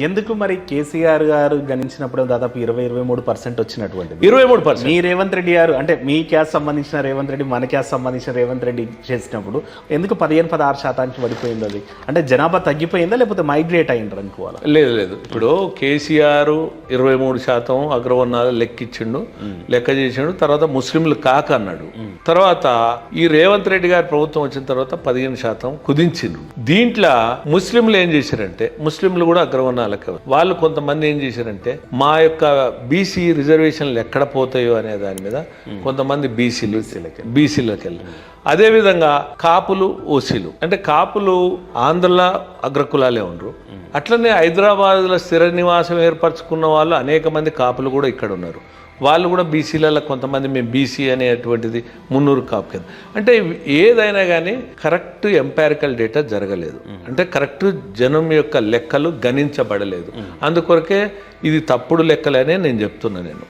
ఎందుకు మరి కేసీఆర్ గారు గణించినప్పుడు దాదాపు 20-23% వచ్చినటువంటిది 23%. మీ రేవంత్ రెడ్డి గారు అంటే మీ క్యాస్ట్ సంబంధించిన రేవంత్ రెడ్డి మన క్యాస్ట్ సంబంధించిన రేవంత్ రెడ్డి చేసినప్పుడు ఎందుకు 15-16% పడిపోయింది అది? అంటే జనాభా తగ్గిపోయిందా లేకపోతే మైగ్రేట్ అయ్యిండ్రు అనుకోవాలా? లేదు ఇప్పుడు కేసీఆర్ 23% అగ్రవర్ణాలు లెక్కిచ్చిండు, లెక్క చేసిండు. తర్వాత ముస్లింలు కాక అన్నాడు. తర్వాత ఈ రేవంత్ రెడ్డి గారి ప్రభుత్వం వచ్చిన తర్వాత 15% కుదించిండ్రు. దీంట్లో ముస్లింలు ఏం చేశారంటే, ముస్లింలు కూడా అగ్రవర్ణాలకే వాళ్ళు కొంతమంది ఏం చేశారంటే, మా యొక్క బీసీ రిజర్వేషన్లు ఎక్కడ పోతాయో అనే దాని మీద కొంతమంది బీసీలకు వెళ్ళి, అదేవిధంగా కాపులు ఓసీలు, అంటే కాపులు ఆంధ్రలో అగ్రకులాలే ఉండరు. అట్లనే హైదరాబాద్లో స్థిర నివాసం ఏర్పరచుకున్న వాళ్ళు అనేక మంది కాపులు కూడా ఇక్కడ ఉన్నారు. వాళ్ళు కూడా బీసీలలో కొంతమంది మేము బీసీ అనేటువంటిది 300 కాపు కింద. అంటే ఏదైనా కానీ కరెక్ట్ ఎంపారికల్ డేటా జరగలేదు, అంటే కరెక్ట్ జనం యొక్క లెక్కలు గణించబడలేదు. అందుకొరకే ఇది తప్పుడు లెక్కలనే నేను చెప్తున్నా. నేను